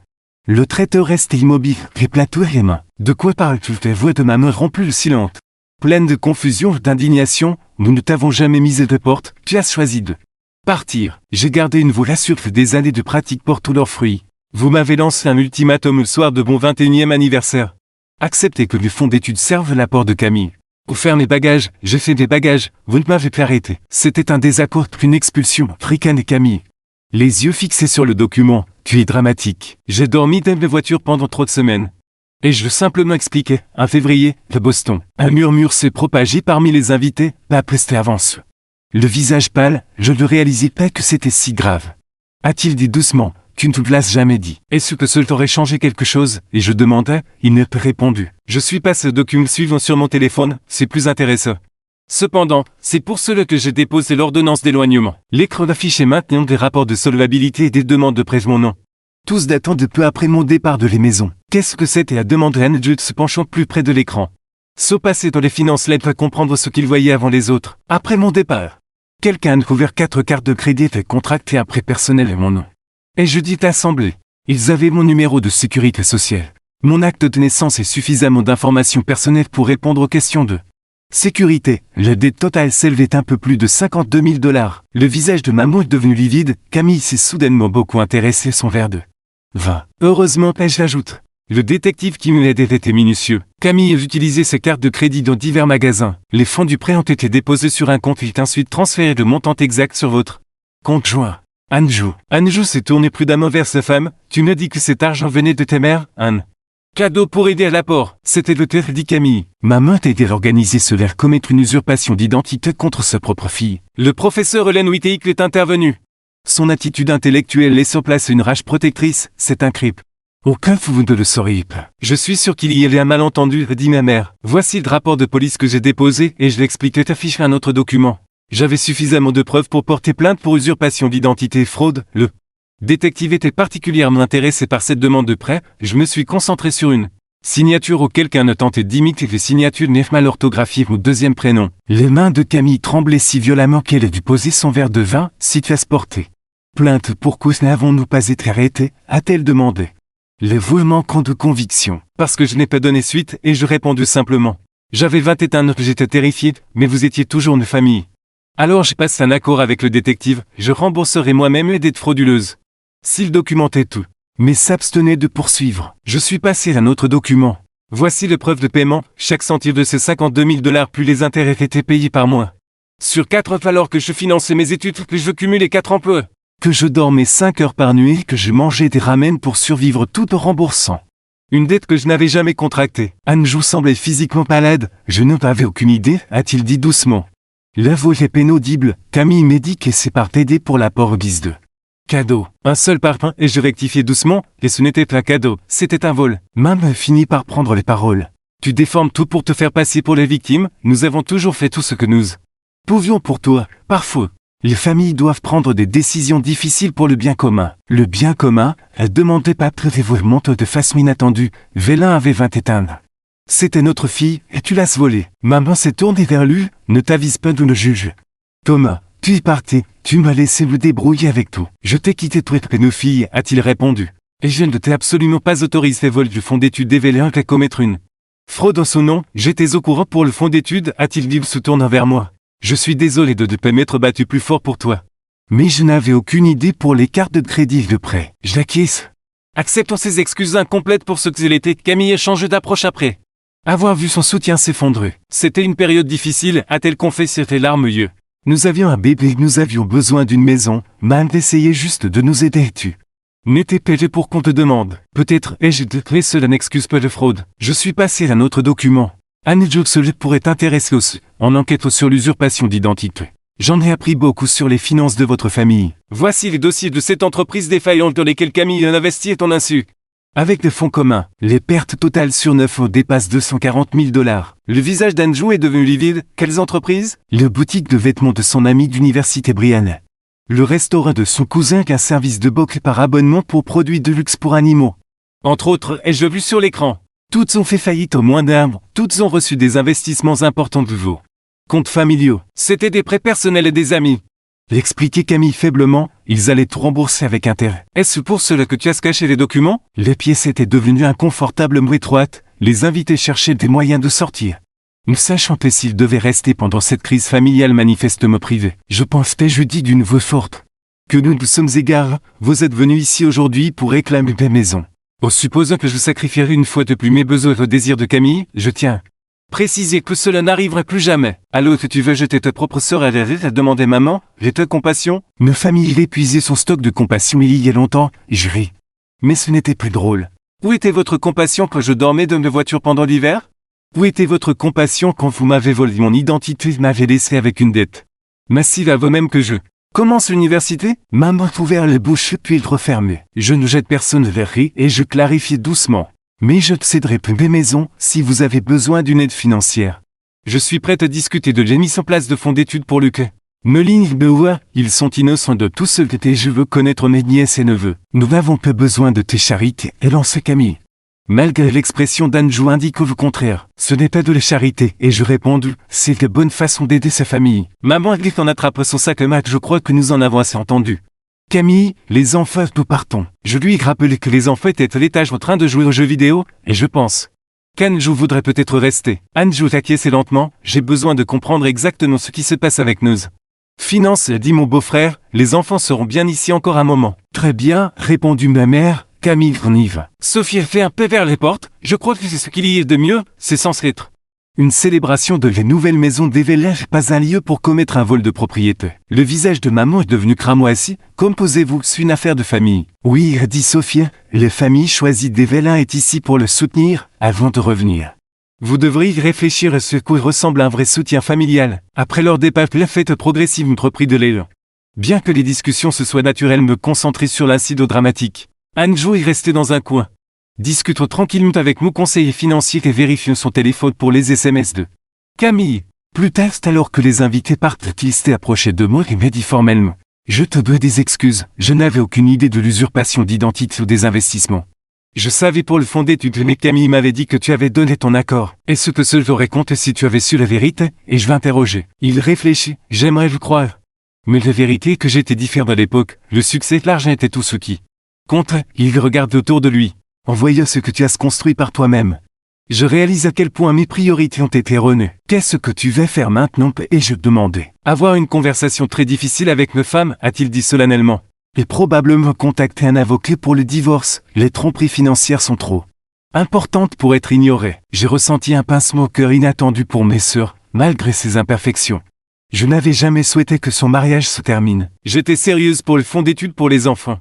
Le traiteur restait immobile, les plateaux et les mains. De quoi parles-tu? La voix de maman rompit le silence. Pleine de confusion, d'indignation, nous ne t'avons jamais mise de porte, tu as choisi de partir. J'ai gardé une voix sûre que des années de pratique portent tous leurs fruits. Vous m'avez lancé un ultimatum le soir de mon 21e anniversaire. Acceptez que le fonds d'études serve l'apport de Camille. Pour faire mes bagages, j'ai fait des bagages, vous ne m'avez pas arrêté. C'était un désaccord, une expulsion, fricane et Camille. Les yeux fixés sur le document, tu es dramatique. J'ai dormi dans mes voitures pendant 3 semaines. Et je simplement expliquais, en février, de Boston. Un murmure s'est propagé parmi les invités, la peste avance. Le visage pâle, je ne réalisais pas que c'était si grave. A-t-il dit doucement, tu ne te l'as jamais dit. Est-ce que cela t'aurait changé quelque chose? Et je demandais, il n'a pas répondu. Je suis passé au document suivant sur mon téléphone, c'est plus intéressant. Cependant, c'est pour cela que j'ai déposé l'ordonnance d'éloignement. L'écran affichait maintenant des rapports de solvabilité et des demandes de prêt mon nom. Tous datant de peu après mon départ de les maisons. Qu'est-ce que c'était, a demandé Anne-Jude se penchant plus près de l'écran. Se passer dans les finances l'aide à comprendre ce qu'il voyait avant les autres. Après mon départ. Quelqu'un a ouvert 4 cartes de crédit et contracté un prêt personnel et mon nom. Et je dis assemblée. Ils avaient mon numéro de sécurité sociale. Mon acte de naissance et suffisamment d'informations personnelles pour répondre aux questions de sécurité. La dette totale s'élevait un peu plus de 52 000 $. Le visage de maman est devenu livide, Camille s'est soudainement beaucoup intéressé son verre de vin. Heureusement, j'ajoute. Le détective qui me l'aidait était minutieux. Camille a utilisé ses cartes de crédit dans divers magasins. Les fonds du prêt ont été déposés sur un compte et ensuite transférés de montant exact sur votre compte joint. Anjou s'est tourné prudemment vers sa femme. Tu me dis que cet argent venait de tes mères, Anne. Cadeau pour aider à l'apport, c'était le terre, dit Camille. Maman t'a aidé à organiser cela, commettre une usurpation d'identité contre sa propre fille. Le professeur Hélène Whittaker est intervenu. Son attitude intellectuelle laisse en place une rage protectrice, c'est un crip. Aucun vous ne le sauriez pas. Je suis sûr qu'il y avait un malentendu, dit ma mère. Voici le rapport de police que j'ai déposé et je l'explique t'afficher un autre document. J'avais suffisamment de preuves pour porter plainte pour usurpation d'identité et fraude. Le Détective était particulièrement intéressé par cette demande de prêt, je me suis concentré sur une signature où quelqu'un ne tentait d'imiter les signatures n'est mal orthographiées au deuxième prénom. Les mains de Camille tremblaient si violemment qu'elle a dû poser son verre de vin, si tu as sporté. Plainte, pourquoi n'avons-nous pas été arrêtés, a-t-elle demandé. Le vous manquant de conviction. Parce que je n'ai pas donné suite et je répondu simplement. J'avais 21 ans, j'étais terrifié, mais vous étiez toujours une famille. Alors j'ai passé un accord avec le détective, je rembourserai moi-même les dettes frauduleuses. S'il documentait tout, mais s'abstenait de poursuivre. Je suis passé à un autre document. Voici les preuves de paiement, chaque centime de ces 52 000 $ plus les intérêts étaient payés par mois. Sur 4 alors que je finançais mes études, que je cumulais 4 emplois. Que je dormais 5 heures par nuit, que je mangeais des ramen pour survivre tout en remboursant. Une dette que je n'avais jamais contractée. Anjou semblait physiquement malade, je n'avais aucune idée, a-t-il dit doucement. La voix est pénaudible, Camille m'a dit qu'elle s'est par t'aider pour l'apport au guise de cadeau. Un seul parpaing et je rectifiais doucement, et ce n'était pas un cadeau, c'était un vol. Maman finit par prendre les paroles. Tu déformes tout pour te faire passer pour les victimes, nous avons toujours fait tout ce que nous pouvions pour toi, parfois. Les familles doivent prendre des décisions difficiles pour le bien commun. Le bien commun, elle demandait pas prévouement de façon inattendue. Vélin avait 21 ans. C'était notre fille, et tu l'as volée. Maman s'est tournée vers lui, ne t'avise pas de le juger. Thomas, tu es parti, tu m'as laissé me débrouiller avec tout. Je t'ai quitté toi et nos filles, a-t-il répondu. Et je ne t'ai absolument pas autorisé vol du fonds d'études des Vélins qu'à commettre une fraude en son nom. J'étais au courant pour le fonds d'études, a-t-il dit se tournant vers moi. Je suis désolé de ne pas m'être battu plus fort pour toi. Mais je n'avais aucune idée pour les cartes de crédit et de prêt. Je l'acquiesce. Acceptant ses excuses incomplètes pour ce qu'elle était, Camille a changé d'approche après avoir vu son soutien s'effondrer. C'était une période difficile, a-t-elle confessé ses larmes yeux. Nous avions un bébé et nous avions besoin d'une maison, Mam essayait juste de nous aider et tu n'étais payé pour qu'on te demande. Peut-être ai-je déclaré cela n'excuse pas de fraude. Je suis passé à un autre document. Anne Joxel pourrait t'intéresser aussi, en enquête sur l'usurpation d'identité. J'en ai appris beaucoup sur les finances de votre famille. Voici les dossiers de cette entreprise défaillante dans lesquels Camille a investi à ton insu. Avec des fonds communs, les pertes totales sur 9 ans dépassent 240 000 $. Le visage d'Anjou est devenu livide. Quelles entreprises? Le boutique de vêtements de son ami d'université Brianne. Le restaurant de son cousin qu'un service de boc par abonnement pour produits de luxe pour animaux. Entre autres, ai-je vu sur l'écran. Toutes ont fait faillite au moins d'un an, toutes ont reçu des investissements importants de vos comptes familiaux. C'était des prêts personnels et des amis. Expliquait Camille faiblement, ils allaient tout rembourser avec intérêt. Est-ce pour cela que tu as caché les documents? Les pièces étaient devenues inconfortablement étroites, les invités cherchaient des moyens de sortir. Ne sachant pas s'ils devaient rester pendant cette crise familiale manifestement privée. Je pensais, je dis d'une voix forte, que nous nous sommes égarés, vous êtes venus ici aujourd'hui pour réclamer ma maison. En supposant que je sacrifierai une fois de plus mes besoins au désir de Camille, je tiens préciser que cela n'arriverait plus jamais. Allô, que tu veux jeter ta propre sœur à l'arrêt, a demandé maman, j'ai ta compassion? Ma famille a épuisé son stock de compassion il y a longtemps, et je ris. Mais ce n'était plus drôle. Où était votre compassion quand je dormais dans ma voiture pendant l'hiver? Où était votre compassion quand vous m'avez volé mon identité et m'avez laissé avec une dette massive à vous-même que je commence l'université? Maman ouvert la bouche puis il refermait. Je ne jette personne vers lui et je clarifiais doucement. Mais je te céderai plus mes maisons si vous avez besoin d'une aide financière. Je suis prête à discuter de la mise en place de fonds d'études pour le cas. Meline Bauer, ils sont innocents de tout ce que t'es, je veux connaître mes nièces et neveux. Nous n'avons pas besoin de tes charités, elle en sait Camille. Malgré l'expression d'Anjou indique au contraire, ce n'est pas de la charité, et je répondu, c'est la bonne façon d'aider sa famille. Maman glisse en attrape son sac à mat, je crois que nous en avons assez entendu. Camille, les enfants, nous partons. Je lui ai rappelé que les enfants étaient à l'étage en train de jouer aux jeux vidéo, et je pense qu'Anjou voudrait peut-être rester. Anjou acquiesçait lentement, j'ai besoin de comprendre exactement ce qui se passe avec nous. Finance, dit mon beau-frère, les enfants seront bien ici encore un moment. Très bien, répondit ma mère, Camille, on y va. Sophie a fait un peu vers les portes, je crois que c'est ce qu'il y a de mieux, c'est censé être une célébration de la nouvelle maison des Vélins, pas un lieu pour commettre un vol de propriété. Le visage de maman est devenu cramoisi. Composez-vous, c'est une affaire de famille. Oui, dit Sophie, la famille choisie des Vélins est ici pour le soutenir, avant de revenir. Vous devriez réfléchir à ce qui ressemble à un vrai soutien familial. Après leur départ, la fête progressive reprit de l'élan. Bien que les discussions se soient naturelles, me concentrer sur l'incident dramatique. Anjou est resté dans un coin. Discutons tranquillement avec mon conseiller financier et vérifions son téléphone pour les SMS de Camille. Plus tard, alors que les invités partent, il s'était approché de moi et m'a dit formellement. Je te dois des excuses, je n'avais aucune idée de l'usurpation d'identité ou des investissements. Je savais pour le fond d'études, mais Camille m'avait dit que tu avais donné ton accord. Et ce que seul j'aurais compté si tu avais su la vérité, et je vais interroger. Il réfléchit, j'aimerais vous croire. Mais la vérité est que j'étais différent à l'époque, le succès, l'argent était tout ce qui compte. Il regarde autour de lui, en voyant ce que tu as construit par toi-même. Je réalise à quel point mes priorités ont été erronées. Qu'est-ce que tu vas faire maintenant? Et je demandais. Avoir une conversation très difficile avec ma femme, a-t-il dit solennellement. Et probablement contacter un avocat pour le divorce. Les tromperies financières sont trop importantes pour être ignorées. J'ai ressenti un pincement au cœur inattendu pour mes sœurs, malgré ses imperfections. Je n'avais jamais souhaité que son mariage se termine. J'étais sérieuse pour le fonds d'études pour les enfants.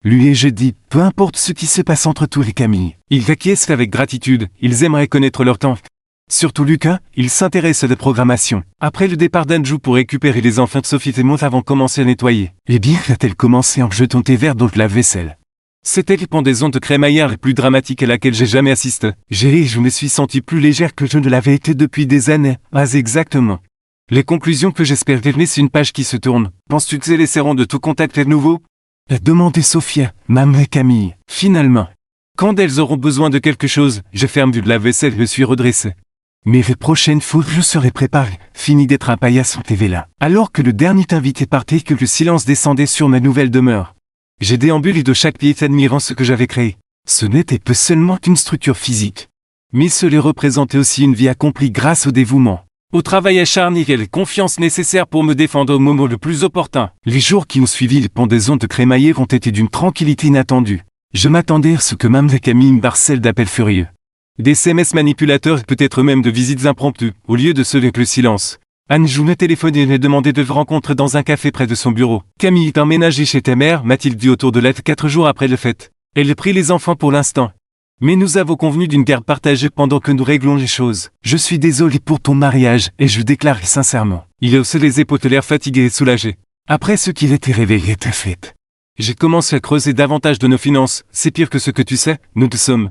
Lui et je dis, peu importe ce qui se passe entre tous les Camille. Ils acquiescent avec gratitude, ils aimeraient connaître leur temps. Surtout Lucas, il s'intéresse à la programmation. Après le départ d'Anjou pour récupérer les enfants de Sophie et moi avons commencé à nettoyer. Eh bien, a-t-elle commencé en jetant tes verres dans la vaisselle? C'était les pendaisons de crémaillère les plus dramatiques à laquelle j'ai jamais assisté. Je me suis senti plus légère que je ne l'avais été depuis des années. Pas exactement. Les conclusions que j'espère développer, c'est une page qui se tourne. Penses-tu qu'ils essaieront de tout contacter de nouveau? A demandé Sophia, maman et Camille. Finalement, quand elles auront besoin de quelque chose, je ferme du lave-vaisselle et me suis redressé. Mais la prochaine fois, je serai préparé, fini d'être un paillasson TV là. Alors que le dernier invité partait, que le silence descendait sur ma nouvelle demeure. J'ai déambulé de chaque pied admirant ce que j'avais créé. Ce n'était pas seulement une structure physique, mais cela représentait aussi une vie accomplie grâce au dévouement, au travail acharné et à la confiance nécessaire pour me défendre au moment le plus opportun. Les jours qui ont suivi les pendaisons de crémaillère ont été d'une tranquillité inattendue. Je m'attendais à ce que Mme Camille me harcèle d'appels furieux, des SMS manipulateurs et peut-être même de visites impromptues, au lieu de se avec le silence. Anjou m'a téléphoné et m'a demandé de le rencontrer dans un café près de son bureau. Camille est emménagée chez ta mère, m'a-t-il dit autour de l'être 4 jours après le fait. Elle a pris les enfants pour l'instant. Mais nous avons convenu d'une garde partagée pendant que nous réglons les choses. Je suis désolé pour ton mariage, et je déclare sincèrement. Il a haussé les épaules, l'air fatigué et soulagé. Après ce qu'il était réveillé était fait. J'ai commencé à creuser davantage de nos finances. C'est pire que ce que tu sais, nous sommes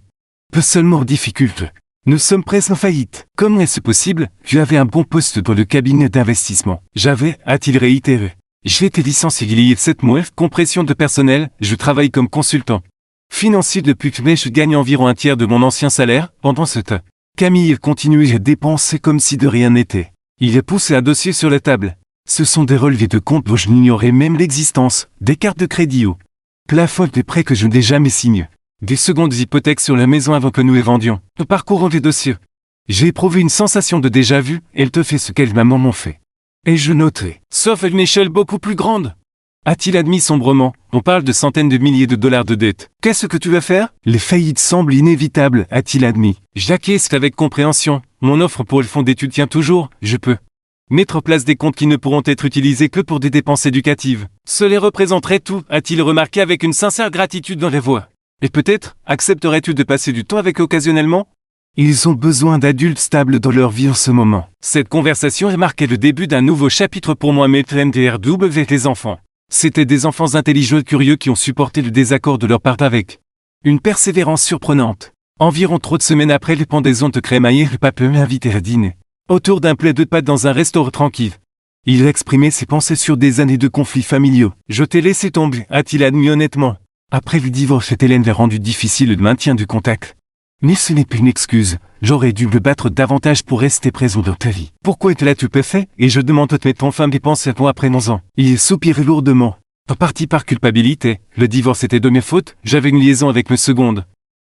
peu seulement en difficulté. Nous sommes presque en faillite. Comment est-ce possible? Tu avais un bon poste dans le cabinet d'investissement. J'avais, a-t-il réitéré. J'ai été licencié il y a 7 mois, compression de personnel, je travaille comme consultant financier depuis que je gagne environ un tiers de mon ancien salaire. Pendant ce temps, Camille continue à dépenser comme si de rien n'était. Il a poussé un dossier sur la table. Ce sont des relevés de compte dont je n'ignorais même l'existence, des cartes de crédit au plafond des prêts que je n'ai jamais signés, des secondes hypothèques sur la maison avant que nous les vendions. Nous parcourons les dossiers. J'ai éprouvé une sensation de déjà-vu, elle te fait ce qu'elle maman m'ont fait. Et je noterai, sauf à une échelle beaucoup plus grande. A-t-il admis sombrement, on parle de centaines de milliers de dollars de dettes. Qu'est-ce que tu vas faire? Les faillites semblent inévitables, a-t-il admis. J'acquiesce avec compréhension, mon offre pour le fonds d'études tient toujours, je peux mettre en place des comptes qui ne pourront être utilisés que pour des dépenses éducatives. Cela représenterait tout, a-t-il remarqué avec une sincère gratitude dans la voix. Et peut-être, accepterais-tu de passer du temps avec eux occasionnellement? Ils ont besoin d'adultes stables dans leur vie en ce moment. Cette conversation a marqué le début d'un nouveau chapitre pour moi, MDRW, les enfants. C'étaient des enfants intelligents et curieux qui ont supporté le désaccord de leur part avec une persévérance surprenante. Environ 3 semaines après les pendaisons de crémaillère, le pape m'a invité à dîner autour d'un plat de pâtes dans un restaurant tranquille. Il a exprimé ses pensées sur des années de conflits familiaux. Je t'ai laissé tomber, a-t-il admis honnêtement. Après le divorce, Hélène l'a rendu difficile le maintien du contact. Mais ce n'est pas une excuse. J'aurais dû me battre davantage pour rester présent dans ta vie. Pourquoi l'as-tu pas fait? Et je demande à ton femme des pensées à toi après 11 ans. Il soupirait lourdement. En partie par culpabilité, le divorce était de mes fautes, j'avais une liaison avec mes secondes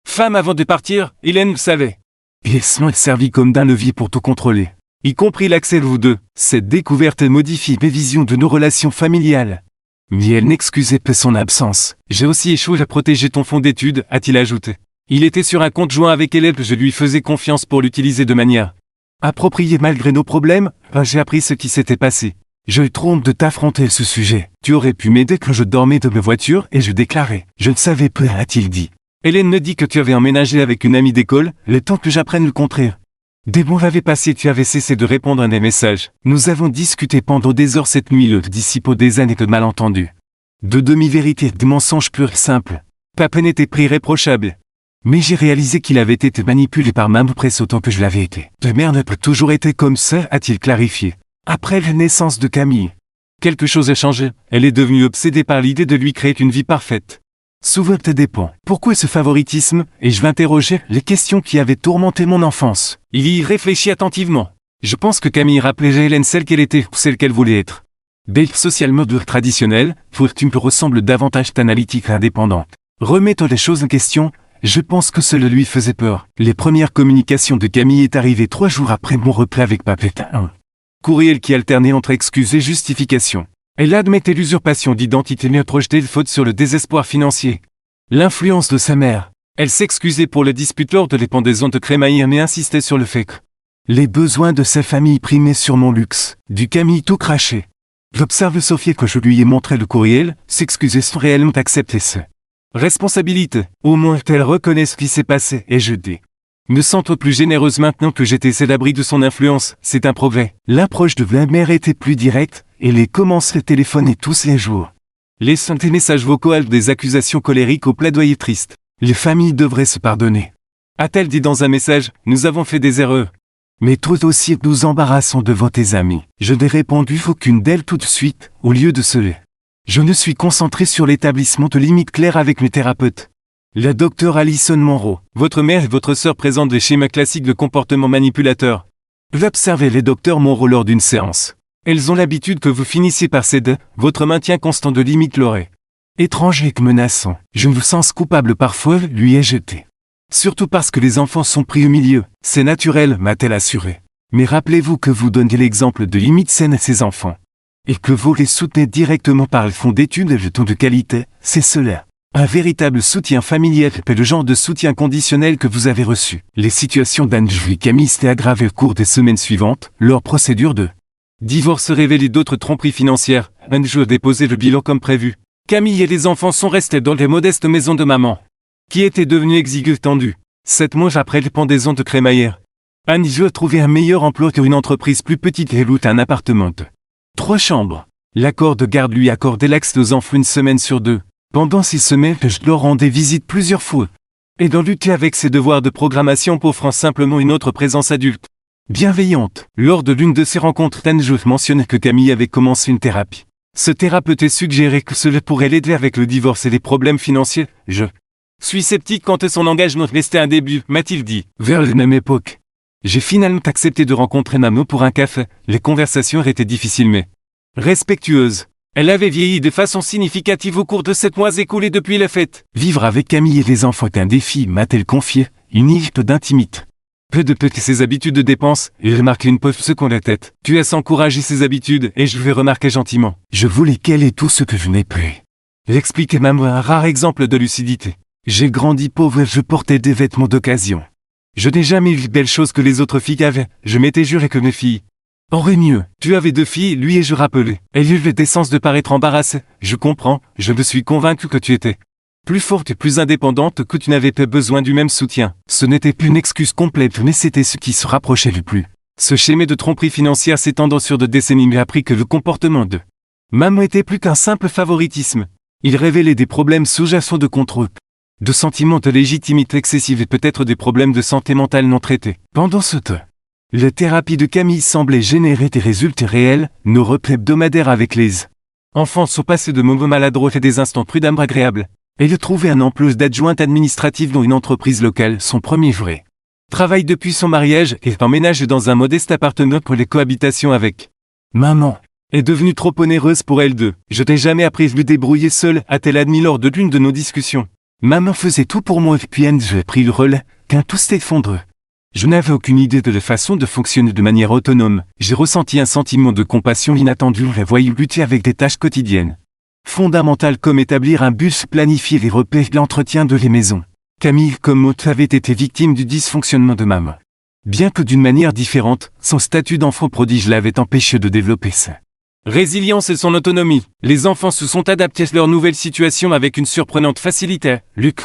femme avant de partir, Hélène le savait. Et cela a servi comme d'un levier pour tout contrôler. Y compris l'accès vous deux. Cette découverte modifie mes visions de nos relations familiales. Mais elle n'excusait pas son absence. J'ai aussi échoué à protéger ton fonds d'études, a-t-il ajouté. Il était sur un compte joint avec elle, je lui faisais confiance pour l'utiliser de manière appropriée malgré nos problèmes. J'ai appris ce qui s'était passé. Je trompe de t'affronter ce sujet. Tu aurais pu m'aider quand je dormais de ma voiture et je déclarais. Je ne savais pas, a-t-il dit. Hélène me dit que tu avais emménagé avec une amie d'école, le temps que j'apprenne le contraire. Des mois avaient passé, tu avais cessé de répondre à des messages. Nous avons discuté pendant des heures cette nuit, le disciple des années de malentendus. De demi-vérités, de mensonges purs et simples. Papa n'était pris réprochable. Mais j'ai réalisé qu'il avait été manipulé par ma presse autant que je l'avais été. Ta mère n'a pas toujours été comme ça, a-t-il clarifié. Après la naissance de Camille, Quelque chose a changé, elle est devenue obsédée par l'idée de lui créer une vie parfaite. Souvent te dépend. Pourquoi ce favoritisme? Et je vais interroger les questions qui avaient tourmenté mon enfance. Il y réfléchit attentivement. Je pense que Camille rappelait à Hélène celle qu'elle était ou celle qu'elle voulait être. Des social mode traditionnel, Fortune ressemble davantage à analytique indépendante. Remettons les choses en question, je pense que cela lui faisait peur. Les premières communications de Camille est arrivée 3 jours après mon repas avec Papetta. Courriel qui alternait entre excuses et justifications. Elle admettait l'usurpation d'identité mais projetait le faute sur le désespoir financier. L'influence de sa mère. Elle s'excusait pour le dispute lors de l'épendaison de crémaillère mais insistait sur le fait que les besoins de sa famille primaient sur mon luxe. Du Camille tout craché. J'observe Sophie que je lui ai montré le courriel, s'excuser sans réellement accepter ce responsabilité. Au moins qu'elle reconnaisse ce qui s'est passé et je dis. Me sentre plus généreuse maintenant que j'étais à l'abri de son influence, c'est un progrès. L'approche de la mère était plus directe, et les commençaient à téléphoner tous les jours. Laissant des messages vocaux des accusations colériques au plaidoyer triste. Les familles devraient se pardonner. A-t-elle dit dans un message, nous avons fait des erreurs. Mais tout aussi nous embarrassons devant tes amis. Je n'ai répondu aucune d'elles tout de suite, au lieu de cela. Je ne suis concentré sur l'établissement de limites claires avec mes thérapeutes. La docteure Alison Monroe, votre mère et votre sœur présentent des schémas classiques de comportement manipulateur. J'observais les docteurs Monroe lors d'une séance. Elles ont l'habitude que vous finissiez par céder, votre maintien constant de limites l'aurait. Étrange et menaçant, je me sens coupable parfois, lui ai jeté. Surtout parce que les enfants sont pris au milieu, c'est naturel, m'a-t-elle assuré. Mais rappelez-vous que vous donnez l'exemple de limites saines à ces enfants. Et que vous les soutenez directement par le fonds d'études et jetons de qualité, c'est cela. Un véritable soutien familial est le genre de soutien conditionnel que vous avez reçu. Les situations d'Andrew et Camille s'étaient aggravées au cours des semaines suivantes, leur procédure de divorce révélait d'autres tromperies financières. Andrew a déposé le bilan comme prévu. Camille et les enfants sont restés dans les modestes maisons de maman, qui étaient devenues exiguës et tendues. 7 mois après les pendaisons de crémaillère, Andrew a trouvé un meilleur emploi sur une entreprise plus petite et loue un appartement de 3 chambres. L'accord de garde lui accordait l'accès aux enfants une semaine sur 2. Pendant 6 semaines, je leur rendais visite plusieurs fois. Et d'en lutter avec ses devoirs de programmation pour offrant simplement une autre présence adulte. Bienveillante. Lors de l'une de ces rencontres, Andrew mentionnait que Camille avait commencé une thérapie. Ce thérapeute a suggéré que cela pourrait l'aider avec le divorce et les problèmes financiers. Je suis sceptique quant à son engagement restait un début, m'a-t-il dit. Vers la même époque. J'ai finalement accepté de rencontrer Mamo pour un café. Les conversations étaient difficiles mais respectueuses. Elle avait vieilli de façon significative au cours de 7 mois écoulés depuis la fête. Vivre avec Camille et les enfants est un défi, m'a-t-elle confié, une île d'intimité. Peu de peu ses habitudes de dépenses, et remarqué une pauvre seconde la tête. Tu as encouragé ses habitudes, et je vais remarquer gentiment. Je voulais qu'elle ait tout ce que je n'ai plus. J'expliquais même un rare exemple de lucidité. J'ai grandi pauvre et je portais des vêtements d'occasion. Je n'ai jamais eu de belles choses que les autres filles avaient, je m'étais juré que mes filles aurait mieux. Tu avais 2 filles, lui et je rappelais. Elle eut la décence de paraître embarrassée. Je comprends, je me suis convaincu que tu étais plus forte et plus indépendante, que tu n'avais pas besoin du même soutien. Ce n'était plus une excuse complète, mais c'était ce qui se rapprochait le plus. Ce schéma de tromperie financière s'étendant sur 2 décennies m'a appris que le comportement de maman était plus qu'un simple favoritisme. Il révélait des problèmes sous-jacents de contrôle, de sentiments de légitimité excessive et peut-être des problèmes de santé mentale non traités. Pendant ce temps, la thérapie de Camille semblait générer des résultats réels, nos repas hebdomadaires avec les enfants sont passés de moments maladroits à des instants prudemment agréables. Elle trouvait un emploi d'adjointe administrative dans une entreprise locale, son premier vrai travail depuis son mariage et emménage dans un modeste appartement pour les cohabitations avec maman. Est devenue trop onéreuse pour elle deux. Je n'ai jamais appris à me débrouiller seule, a-t-elle admis lors de l'une de nos discussions. Maman faisait tout pour moi et puis j'ai pris le relais, quand tout s'effondre. Je n'avais aucune idée de la façon de fonctionner de manière autonome. J'ai ressenti un sentiment de compassion inattendu et voyais lutter avec des tâches quotidiennes fondamentales comme établir un bus, planifier les repas et l'entretien de les maisons. Camille, comme autre, avait été victime du dysfonctionnement de maman. Bien que d'une manière différente, son statut d'enfant prodige l'avait empêché de développer sa résilience et son autonomie. Les enfants se sont adaptés à leur nouvelle situation avec une surprenante facilité. Luc,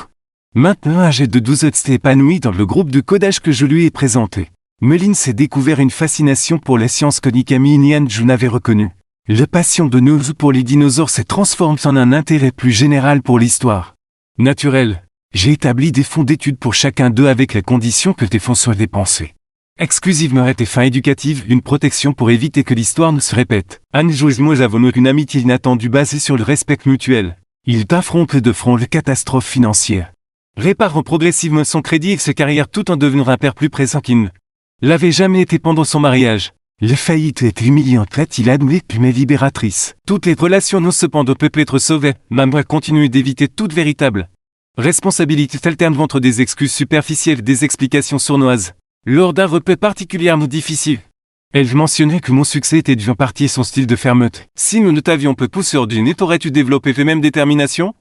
maintenant âgé de 12 ans, s'est épanoui dans le groupe de codage que je lui ai présenté. Melin s'est découvert une fascination pour la science que ni Camille ni Andrew n'avaient reconnue. La passion de Nozu pour les dinosaures s'est transformée en un intérêt plus général pour l'histoire naturelle. J'ai établi des fonds d'études pour chacun d'eux avec la condition que des fonds soient dépensés exclusivement à des fins éducatives, une protection pour éviter que l'histoire ne se répète. Anne-Joël et moi avons une amitié inattendue basée sur le respect mutuel. Ils affrontent de front les catastrophes financières. Réparant progressivement son crédit et sa carrière tout en devenant un père plus présent qu'il ne l'avait jamais été pendant son mariage. Les faillites étaient humiliantes, il admet, mais libératrices. Toutes les relations n'ont cependant pu être sauvées, Maman continue d'éviter toute véritable responsabilité alterne entre des excuses superficielles et des explications sournoises. Lors d'un repas particulièrement difficile, elle mentionnait que mon succès était dû en partie à son style de fermeté. Si nous ne t'avions pas poussé hors du nez, t'aurais-tu développé la même détermination?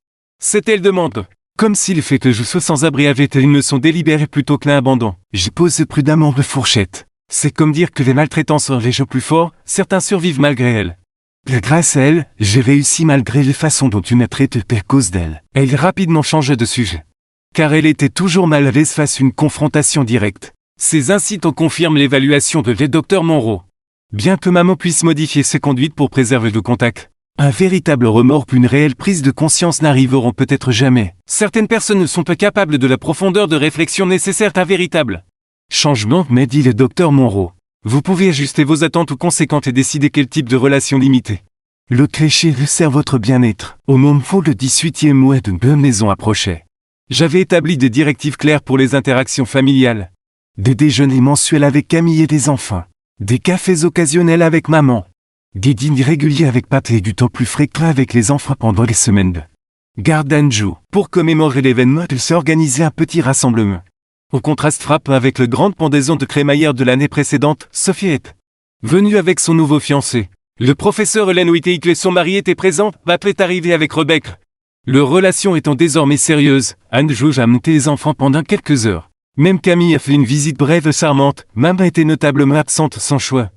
C'était-elle demande. Comme si le fait que je sois sans abri avait été une leçon délibérée plutôt qu'un abandon. J'ai posé prudemment de fourchette. C'est comme dire que les maltraitances sont les jeux plus forts, certains survivent malgré elles. Grâce à elle, j'ai réussi malgré les façons dont tu m'as traité à cause d'elle. Elle rapidement changea de sujet. Car elle était toujours mal à l'aise face à une confrontation directe. Ces incidents confirment l'évaluation de Dr Monroe. Bien que maman puisse modifier ses conduites pour préserver le contact, un véritable remords puis une réelle prise de conscience n'arriveront peut-être jamais. Certaines personnes ne sont pas capables de la profondeur de réflexion nécessaire à un véritable changement, mais dit le Dr Monroe. Vous pouvez ajuster vos attentes aux conséquences et décider quel type de relation limiter. Le cliché sert votre bien-être. Au moment où le 18e mois de ma maison approchait, j'avais établi des directives claires pour les interactions familiales. Des déjeuners mensuels avec Camille et des enfants. Des cafés occasionnels avec maman. Des dîners réguliers avec papa et du temps plus fréquent avec les enfants pendant les semaines de garde d'Anjou. Pour commémorer l'événement, il s'est organisé un petit rassemblement. Au contraste frappe avec le grande pendaison de crémaillère de l'année précédente, Sophie est venue avec son nouveau fiancé. Le professeur Hélène Whittick et son mari étaient présents, papa est arrivé avec Rebecca. Leur relation étant désormais sérieuse, Anne-Jauge a monté les enfants pendant quelques heures. Même Camille a fait une visite brève et charmante, maman était notablement absente sans choix.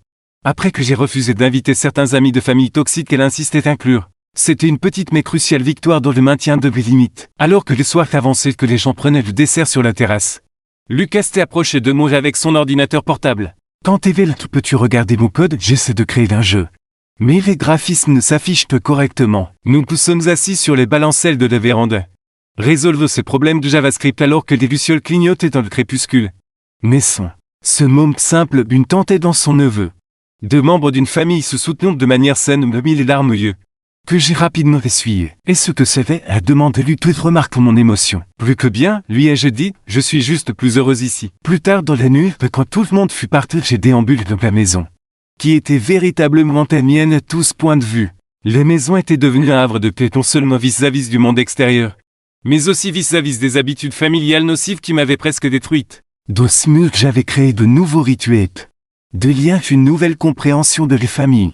Après que j'ai refusé d'inviter certains amis de famille toxiques qu'elle insistait d'inclure, c'était une petite mais cruciale victoire dans le maintien de mes limites. Alors que le soir avançait que les gens prenaient le dessert sur la terrasse, Lucas s'est approché de moi avec son ordinateur portable. Quand TV là, peux-tu regarder mon code? J'essaie de créer un jeu. Mais les graphismes ne s'affichent que correctement. Nous sommes assis sur les balancelles de la véranda. Résolvons ce problème de JavaScript alors que les lucioles clignotaient dans le crépuscule. Mais ce môme simple, une tante aidant son neveu. Deux membres d'une famille se soutenant de manière saine me mit les larmes aux yeux. Que j'ai rapidement essuyé. Et ce que c'était, a demandé lui toute remarque mon émotion. Plus que bien, lui ai-je dit, je suis juste plus heureuse ici. Plus tard dans la nuit, quand tout le monde fut parti, j'ai déambulé dans la maison. Qui était véritablement la mienne à tous points de vue. Les maisons étaient devenues un havre de paix non seulement vis-à-vis du monde extérieur, mais aussi vis-à-vis des habitudes familiales nocives qui m'avaient presque détruite. Dans ce mur, j'avais créé de nouveaux rituels. De liens, une nouvelle compréhension de les familles.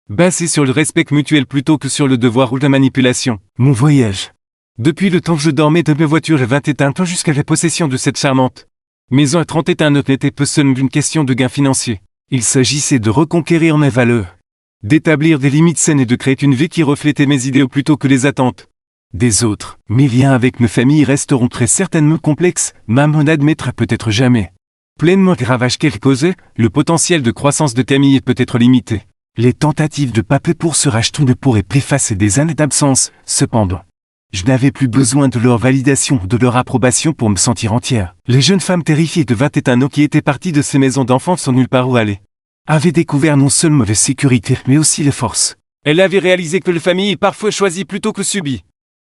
Basé sur le respect mutuel plutôt que sur le devoir ou la manipulation. Mon voyage. Depuis le temps que je dormais de ma voiture à 21 ans jusqu'à la possession de cette charmante maison à 31 ans n'était peu seulement une question de gain financier. Il s'agissait de reconquérir mes valeurs. D'établir des limites saines et de créer une vie qui reflétait mes idéaux plutôt que les attentes des autres. Mes liens avec mes familles resteront très certainement complexes, maman n'admettra peut-être jamais pleinement les ravages qu'elle causait, le potentiel de croissance de Camille est peut-être limité. Les tentatives de papa pour se racheter ne pourraient préfacer des années d'absence, cependant. Je n'avais plus besoin de leur validation ou de leur approbation pour me sentir entière. Les jeunes femmes terrifiées de 21 ans qui étaient parties de ces maisons d'enfants sans nulle part où aller, avaient découvert non seulement la sécurité, mais aussi les forces. Elle avait réalisé que la famille est parfois choisie plutôt que subie.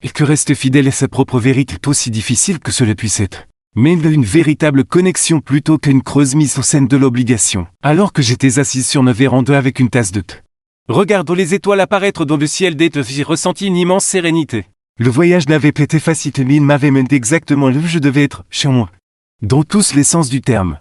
Et que rester fidèle à sa propre vérité est aussi difficile que cela puisse être. Mais une véritable connexion plutôt qu'une creuse mise en scène de l'obligation. Alors que j'étais assise sur une véranda avec une tasse de thé, regardant les étoiles apparaître dans le ciel d'été, j'ai ressenti une immense sérénité. Le voyage n'avait pas été facile mais il m'avait mené exactement là où je devais être, chez moi. Dans tous les sens du terme.